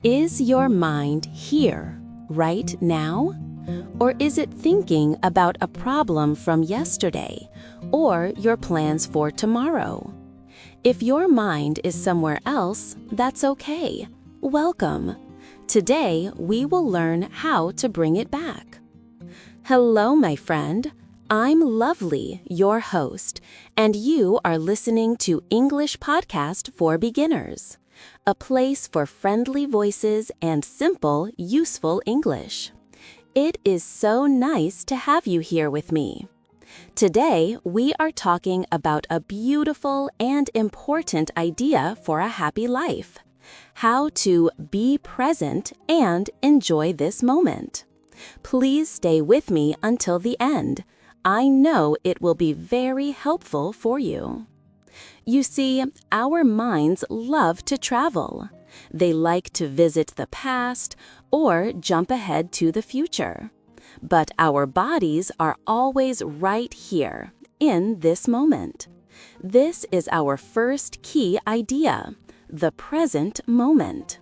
Is your mind here, right now? Or is it thinking about a problem from yesterday or your plans for tomorrow? If your mind is somewhere else, that's okay. Welcome. Today, we will learn how to bring it back. Hello, my friend. I'm Lovely, your host, and you are listening to English Podcast for Beginners, a place for friendly voices and simple, useful English. It is so nice to have you here with me. Today, we are talking about a beautiful and important idea for a happy life: how to be present and enjoy this moment. Please stay with me until the end. I know it will be very helpful for you. You see, our minds love to travel. They like to visit the past or jump ahead to the future. But our bodies are always right here, in this moment. This is our first key idea: the present moment.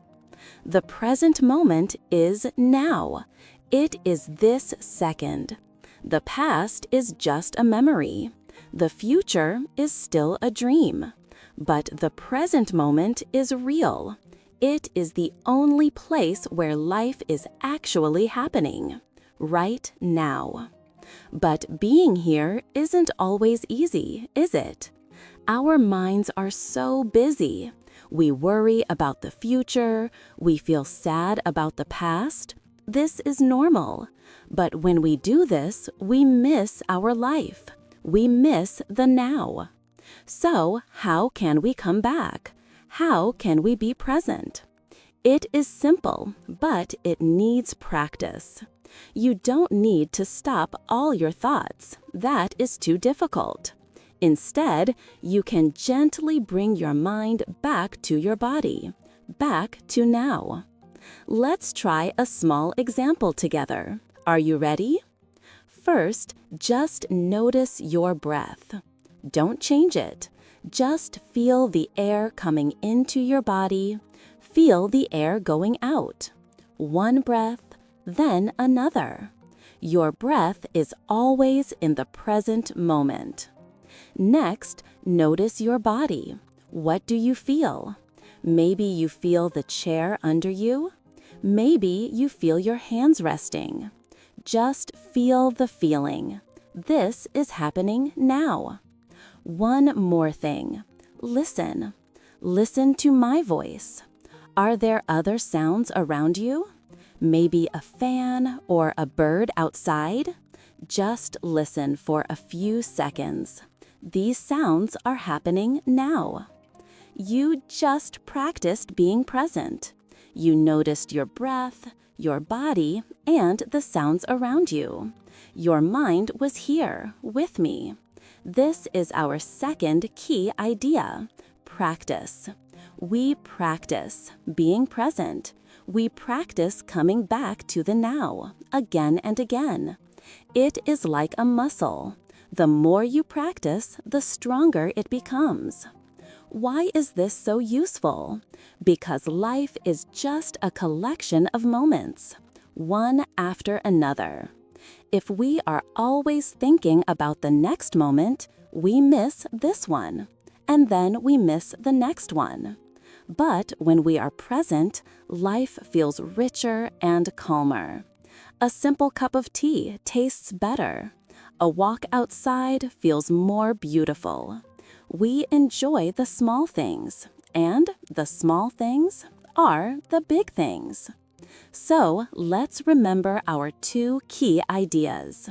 The present moment is now. It is this second. The past is just a memory. The future is still a dream. But the present moment is real. It is the only place where life is actually happening, right now. But being here isn't always easy, is it? Our minds are so busy. We worry about the future. We feel sad about the past. This is normal. But when we do this, we miss our life. We miss the now. So, how can we come back? How can we be present? It is simple, but it needs practice. You don't need to stop all your thoughts. That is too difficult. Instead, you can gently bring your mind back to your body, back to now. Let's try a small example together. Are you ready? First, just notice your breath. Don't change it. Just feel the air coming into your body. Feel the air going out. One breath, then another. Your breath is always in the present moment. Next, notice your body. What do you feel? Maybe you feel the chair under you. Maybe you feel your hands resting. Just feel the feeling. This is happening now. One more thing. Listen. Listen to my voice. Are there other sounds around you? Maybe a fan or a bird outside? Just listen for a few seconds. These sounds are happening now. You just practiced being present. You noticed your breath, your body, and the sounds around you. Your mind was here with me. This is our second key idea: practice. We practice being present. We practice coming back to the now, again and again. It is like a muscle. The more you practice, the stronger it becomes. Why is this so useful? Because life is just a collection of moments, one after another. If we are always thinking about the next moment, we miss this one, and then we miss the next one. But when we are present, life feels richer and calmer. A simple cup of tea tastes better. A walk outside feels more beautiful. We enjoy the small things, and the small things are the big things. So let's remember our two key ideas.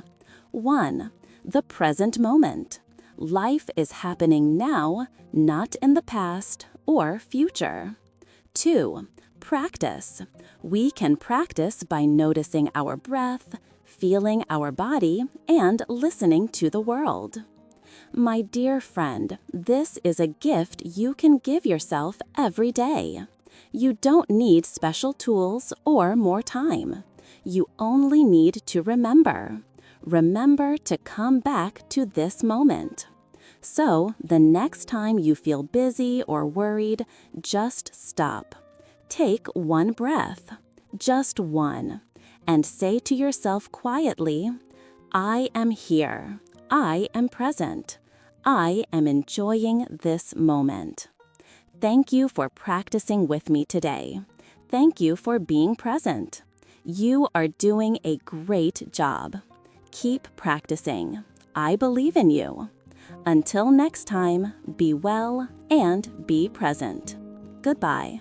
1. The present moment. Life is happening now, not in the past or future. 2. Practice. We can practice by noticing our breath, feeling our body, and listening to the world. My dear friend, this is a gift you can give yourself every day. You don't need special tools or more time. You only need to remember. Remember to come back to this moment. So, the next time you feel busy or worried, just stop. Take one breath, just one, and say to yourself quietly, I am here. I am present. I am enjoying this moment. Thank you for practicing with me today. Thank you for being present. You are doing a great job. Keep practicing. I believe in you. Until next time, be well and be present. Goodbye.